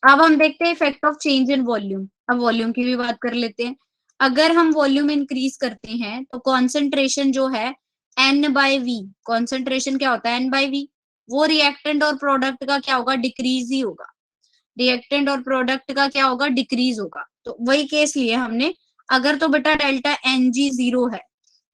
अब हम देखते हैं effect of change in volume. अब वॉल्यूम की भी बात कर लेते हैं। अगर हम वॉल्यूम इंक्रीज करते हैं तो कॉन्सेंट्रेशन जो है N/V, कॉन्सेंट्रेशन क्या होता है N/V, वो रिएक्टेंट और प्रोडक्ट का क्या होगा, डिक्रीज ही होगा। रिएक्टेंट और प्रोडक्ट का क्या होगा, डिक्रीज होगा। तो वही केस लिए हमने। अगर तो बेटा डेल्टा Ng 0 है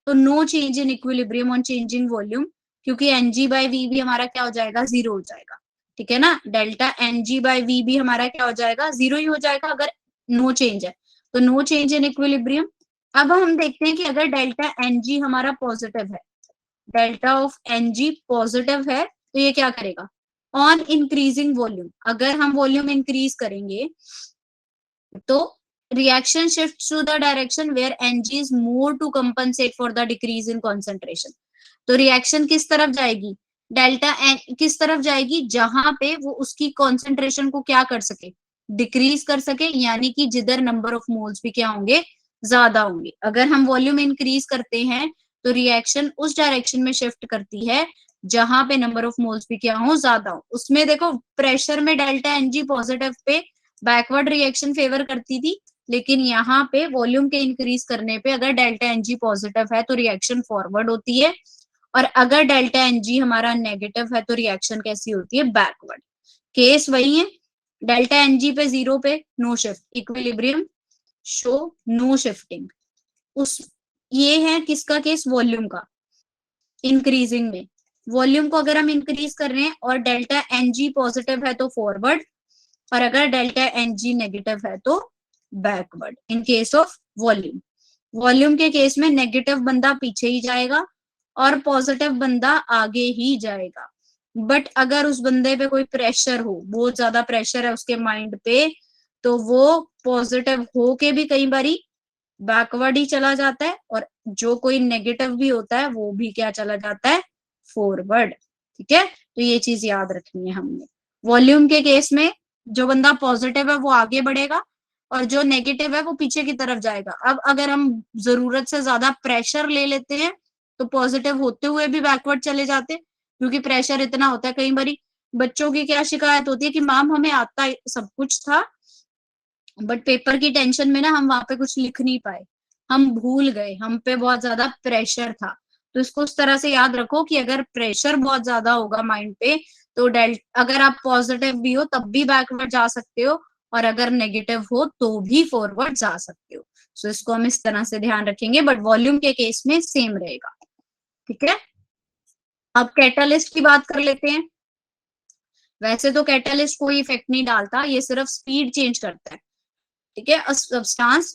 तो no change in equilibrium on changing volume, क्योंकि Ng/V भी हमारा क्या हो जाएगा, 0 हो जाएगा। ठीक है ना, डेल्टा Ng/V भी हमारा क्या हो जाएगा, 0 ही हो जाएगा अगर नो चेंज है। तो नो चेंज इन इक्विलिब्रियम। अब हम देखते हैं कि अगर डेल्टा Ng हमारा पॉजिटिव है, डेल्टा ऑफ Ng पॉजिटिव है, तो ये क्या करेगा, ऑन इंक्रीजिंग वॉल्यूम, अगर हम वॉल्यूम इंक्रीज करेंगे तो reaction shifts to the direction where Ng is more to compensate for the decrease in concentration। तो रिएक्शन किस तरफ जाएगी, डेल्टा एन किस तरफ जाएगी, जहां पे वो उसकी कॉन्सेंट्रेशन को क्या कर सके, डिक्रीज कर सके, यानी कि जिधर नंबर ऑफ मोल्स भी क्या होंगे, ज्यादा होंगे। अगर हम वॉल्यूम इंक्रीज करते हैं तो रिएक्शन उस डायरेक्शन में शिफ्ट करती है जहां पे नंबर ऑफ मोल्स भी क्या हो, ज्यादा हो। उसमें देखो प्रेशर में delta Ng positive pay backward reaction favour करती थी, लेकिन यहाँ पे वॉल्यूम के इंक्रीज करने पे अगर डेल्टा Ng पॉजिटिव है तो रिएक्शन फॉरवर्ड होती है, और अगर डेल्टा Ng हमारा नेगेटिव है तो रिएक्शन कैसी होती है, बैकवर्ड। केस वही है, डेल्टा Ng पे 0 पे no shift, equilibrium show no shifting. उस ये है किसका केस, वॉल्यूम का, इंक्रीजिंग में। वॉल्यूम को अगर हम इंक्रीज कर रहे हैं और डेल्टा Ng पॉजिटिव है तो फॉरवर्ड, और अगर डेल्टा Ng नेगेटिव है तो backward, in case of volume. Volume के केस में नेगेटिव बंदा पीछे ही जाएगा और पॉजिटिव बंदा आगे ही जाएगा। बट अगर उस बंदे पे कोई प्रेशर हो, बहुत ज्यादा प्रेशर है उसके माइंड पे, तो वो पॉजिटिव हो के भी कई बारी बैकवर्ड ही चला जाता है, और जो कोई नेगेटिव भी होता है वो भी क्या चला जाता है, फॉरवर्ड। ठीक है, तो ये चीज याद रखनी है हमने। वॉल्यूम के केस में जो बंदा पॉजिटिव है वो आगे बढ़ेगा, और जो नेगेटिव है वो पीछे की तरफ जाएगा। अब अगर हम जरूरत से ज्यादा प्रेशर ले लेते हैं तो पॉजिटिव होते हुए भी बैकवर्ड चले जाते हैं, क्योंकि प्रेशर इतना होता है। कई बारी बच्चों की क्या शिकायत होती है कि मैम हमें आता सब कुछ था, बट पेपर की टेंशन में ना हम वहां पे कुछ लिख नहीं पाए, हम भूल गए, हम पे बहुत ज्यादा प्रेशर था। तो इसको उस तरह से याद रखो कि अगर प्रेशर बहुत ज्यादा होगा माइंड पे, तो अगर आप पॉजिटिव भी हो तब भी बैकवर्ड जा सकते हो, और अगर नेगेटिव हो तो भी फॉरवर्ड जा सकते हो। सो इसको हम इस तरह से ध्यान रखेंगे, बट वॉल्यूम के केस में सेम रहेगा। ठीक है, अब कैटालिस्ट की बात कर लेते हैं। वैसे तो कैटालिस्ट कोई इफेक्ट नहीं डालता, ये सिर्फ स्पीड चेंज करता है। ठीक है, a substance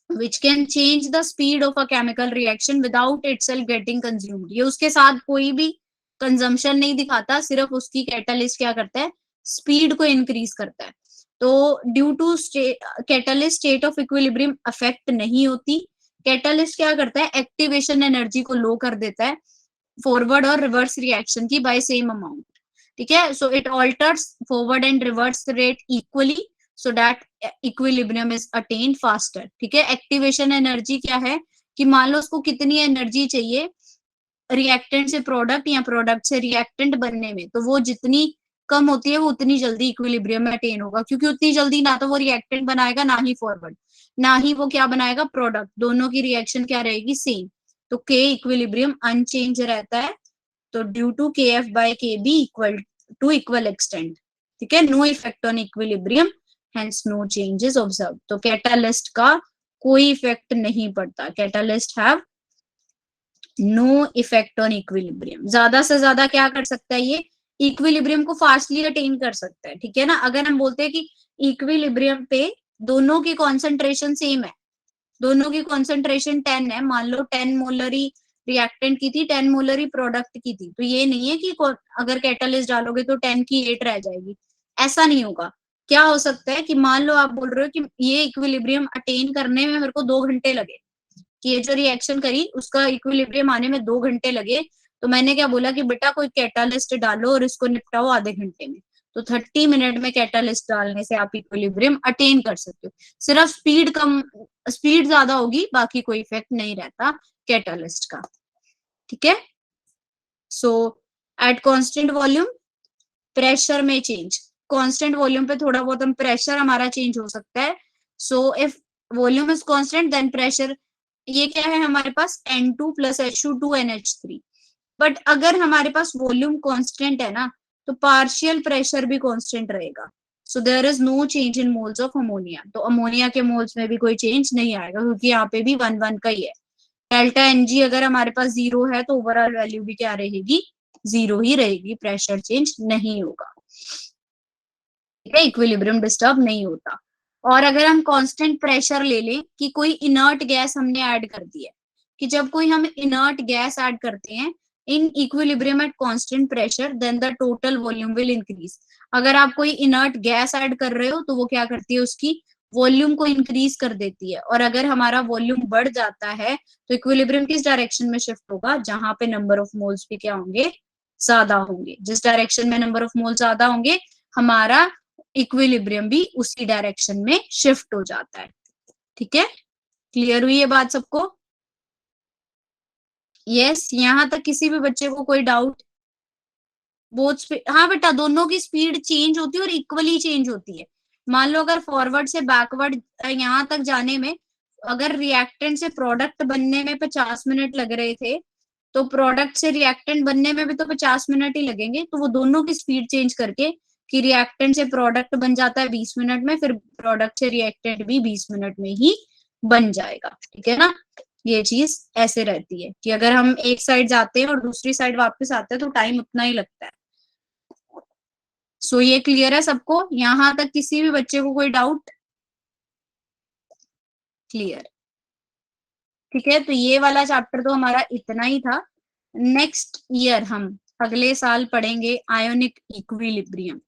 which can change the speed of a chemical reaction without itself getting consumed, ये उसके साथ कोई भी कंजम्पशन नहीं दिखाता, सिर्फ उसकी कैटालिस्ट क्या करता है, स्पीड को इंक्रीज करता है। तो due to catalyst state of equilibrium affect नहीं होती। कैटालिस्ट क्या करता है, एक्टिवेशन एनर्जी को लो कर देता है फॉरवर्ड और रिवर्स रिएक्शन की बाय सेम अमाउंट। ठीक है, so it alters forward and reverse rate equally so that equilibrium is attend faster. ठीक है, एक्टिवेशन एनर्जी क्या है कि मान लो उसको कितनी एनर्जी चाहिए रिएक्टेंट से प्रोडक्ट या प्रोडक्ट से रिएक्टेंट बनने में, तो वो जितनी कम होती है वो उतनी जल्दी इक्विलिब्रियम में अटेन होगा, क्योंकि उतनी जल्दी ना तो वो रिएक्टेंट बनाएगा, ना ही फॉरवर्ड, ना ही वो क्या बनाएगा, प्रोडक्ट। दोनों की रिएक्शन क्या रहेगी, सेम। तो के इक्विलिब्रियम अनचेंज रहता है, तो due to K F by K B equal to equal extent. ठीक है, no effect on equilibrium, hence no changes observe. तो कैटालिस्ट का कोई इफेक्ट नहीं पड़ता, catalyst have no effect on equilibrium. ज्यादा से ज्यादा क्या कर सकता है ये, इक्विलिब्रियम को फास्टली अटेन कर सकता है। ठीक है ना, अगर हम बोलते हैं कि इक्विलिब्रियम पे दोनों की कॉन्सेंट्रेशन सेम है, दोनों की कॉन्सेंट्रेशन 10 है, मान लो 10 मोलरी रिएक्टेंट की थी, 10 मोलरी प्रोडक्ट की थी, तो ये नहीं है कि अगर कैटालिस्ट डालोगे तो 10 की 8 रह जाएगी, ऐसा नहीं होगा। क्या हो सकता है कि मान लो आप बोल रहे हो कि ये इक्विलिब्रियम अटेन करने में मेरे को 2 घंटे लगे, कि ये जो रिएक्शन करी उसका इक्विलिब्रियम आने में 2 घंटे लगे, तो मैंने क्या बोला कि बेटा कोई कैटालिस्ट डालो और इसको निपटाओ आधे घंटे में। तो 30 मिनट में कैटालिस्ट डालने से आप इक्विलिब्रियम अटेन कर सकते हो। सिर्फ स्पीड ज्यादा होगी, बाकी कोई इफेक्ट नहीं रहता कैटालिस्ट का। ठीक है, सो एट कांस्टेंट वॉल्यूम प्रेशर में चेंज, कांस्टेंट वॉल्यूम पे थोड़ा बहुत हम प्रेशर हमारा चेंज हो सकता है। So if volume is constant then pressure, ये क्या है हमारे पास N2 plus HU2 NH3। But अगर हमारे पास वॉल्यूम कांस्टेंट है ना, तो पार्शियल प्रेशर भी कांस्टेंट रहेगा। So there is no change in moles of ammonia, तो अमोनिया के मोल्स में भी कोई चेंज नहीं आएगा, क्योंकि यहाँ पे भी 1 1 का ही है। डेल्टा Ng अगर हमारे पास 0 है तो ओवरऑल वैल्यू भी क्या रहेगी, 0 ही रहेगी, प्रेशर चेंज नहीं होगा। ठीक है, इक्विलिब्रियम डिस्टर्ब नहीं होता। और अगर हम कांस्टेंट प्रेशर ले लें कि कोई इनर्ट गैस हमने ऐड कर दी है, कि जब कोई हम इनर्ट गैस ऐड करते हैं in equilibrium at constant pressure then the total volume will increase. अगर आप कोई इनर्ट गैस ऐड कर रहे हो तो वो क्या करती है, उसकी वॉल्यूम को इंक्रीज कर देती है। और अगर हमारा वॉल्यूम बढ़ जाता है तो इक्विलिब्रियम किस डायरेक्शन में शिफ्ट होगा, जहां पे नंबर ऑफ मोल्स भी क्या होंगे, ज्यादा होंगे। जिस डायरेक्शन में नंबर ऑफ मोल्स ज्यादा होंगे हमारा इक्विलिब्रियम भी उसी डायरेक्शन में शिफ्ट हो जाता है। ठीक है, क्लियर हुई ये बात सबको? यस, यहां तक किसी भी बच्चे को कोई डाउट? बोथ स्पीड, हाँ बेटा, दोनों की स्पीड चेंज होती है और इक्वली चेंज होती है। मान लो अगर फॉरवर्ड से बैकवर्ड यहाँ तक जाने में, अगर रिएक्टेंट से प्रोडक्ट बनने में 50 मिनट लग रहे थे, तो प्रोडक्ट से रिएक्टेंट बनने में भी तो 50 मिनट ही लगेंगे। तो वो दोनों की स्पीड चेंज करके, कि रिएक्टेंट से प्रोडक्ट बन जाता है 20 मिनट में, फिर प्रोडक्ट से रिएक्टेंट भी 20 मिनट में ही बन जाएगा। ठीक है ना, ये चीज ऐसे रहती है कि अगर हम एक साइड जाते हैं और दूसरी साइड वापस आते हैं तो टाइम उतना ही लगता है। सो ये क्लियर है सबको? यहां तक किसी भी बच्चे को कोई डाउट? क्लियर? ठीक है, तो ये वाला चैप्टर तो हमारा इतना ही था। नेक्स्ट ईयर हम अगले साल पढ़ेंगे आयोनिक इक्विलिब्रियम।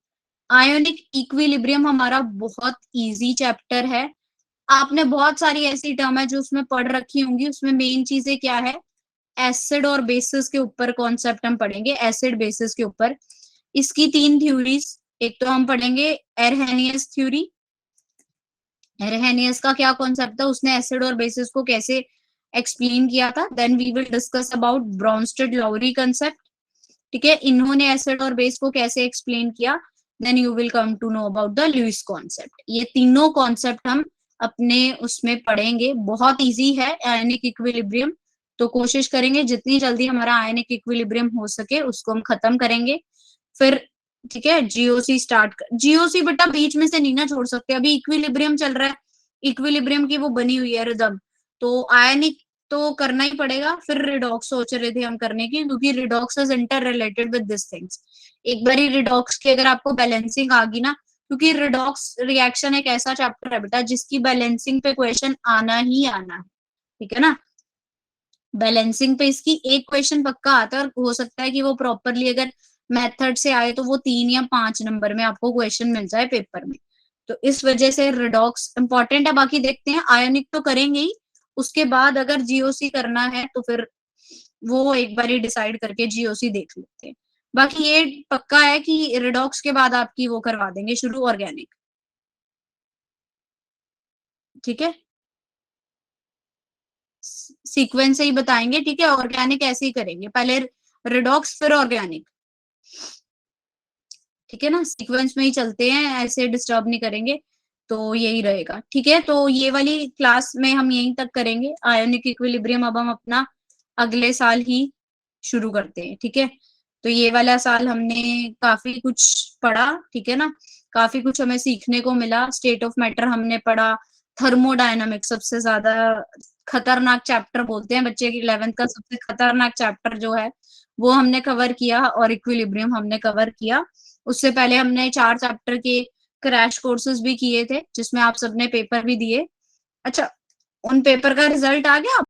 आयोनिक इक्विलिब्रियम हमारा बहुत इजी चैप्टर है। आपने बहुत सारी ऐसी टर्म है जो उसमें पढ़ रखी होंगी। उसमें मेन चीजें क्या है, एसिड और बेसिस के ऊपर कॉन्सेप्ट हम पढ़ेंगे, एसिड बेसिस के ऊपर। इसकी 3 थ्योरीज, एक तो हम पढ़ेंगे एरहेनियस थ्योरी। एरहेनियस का क्या कॉन्सेप्ट था, उसने एसिड और बेसिस को कैसे एक्सप्लेन किया था। Then we will discuss about Bronsted Lowry concept, ठीक है, इन्होंने एसिड और बेस को कैसे एक्सप्लेन किया। Then you will come to know about the Lewis concept. ये तीनों कॉन्सेप्ट हम अपने उसमें पढ़ेंगे। बहुत इजी है आयनिक इक्विलिब्रियम, तो कोशिश करेंगे जितनी जल्दी हमारा आयनिक इक्विलिब्रियम हो सके उसको हम खत्म करेंगे। फिर ठीक है, जीओसी स्टार्ट जीओसी बेटा बीच में से नहीं ना छोड़ सकते, अभी इक्विलिब्रियम चल रहा है, इक्विलिब्रियम की वो बनी हुई है रिदम, तो आयनिक तो करना ही पड़ेगा। फिर रिडॉक्स सोच रहे थे हम करने की, क्योंकि redox is inter related with this things. एक बारी रिडॉक्स की अगर आपको बैलेंसिंग आ गई ना, क्योंकि रिडॉक्स रिएक्शन एक ऐसा चैप्टर है बेटा जिसकी बैलेंसिंग पे क्वेश्चन आना ही आना है, ठीक है ना। बैलेंसिंग पे इसकी एक क्वेश्चन पक्का आता है, और हो सकता है कि वो प्रॉपरली अगर मेथड से आए तो वो 3 या 5 नंबर में आपको क्वेश्चन मिल जाए पेपर में। तो इस वजह से रिडॉक्स इंपॉर्टेंट है। बाकी देखते हैं, आयोनिक तो करेंगे ही, उसके बाद अगर जीओसी करना है तो फिर वो एक बार ही डिसाइड करके जीओसी देख लेते हैं। बाकी ये पक्का है कि रिडॉक्स के बाद आपकी वो करवा देंगे शुरू ऑर्गेनिक, ठीक है, सीक्वेंस से ही बताएंगे, ठीक है। ऑर्गेनिक ऐसे ही करेंगे, पहले रिडॉक्स फिर ऑर्गेनिक, ठीक है ना, सीक्वेंस में ही चलते हैं, ऐसे डिस्टर्ब नहीं करेंगे। तो यही रहेगा, ठीक है। तो ये वाली क्लास में हम यहीं तक करेंगे आयोनिक इक्विलिब्रियम। अब हम अपना अगले साल ही शुरू करते हैं, ठीक है। तो ये वाला साल हमने काफी कुछ पढ़ा, ठीक है ना, काफी कुछ हमें सीखने को मिला। स्टेट ऑफ मैटर हमने पढ़ा, थर्मोडायनामिक्स सबसे ज्यादा खतरनाक चैप्टर बोलते हैं बच्चे की 11th का, सबसे खतरनाक चैप्टर जो है वो हमने कवर किया, और इक्विलिब्रियम हमने कवर किया। उससे पहले हमने 4 चैप्टर के क्रैश कोर्सेज भी किए थे, जिसमें आप सबने पेपर भी दिए। अच्छा, उन पेपर का रिजल्ट आ गया?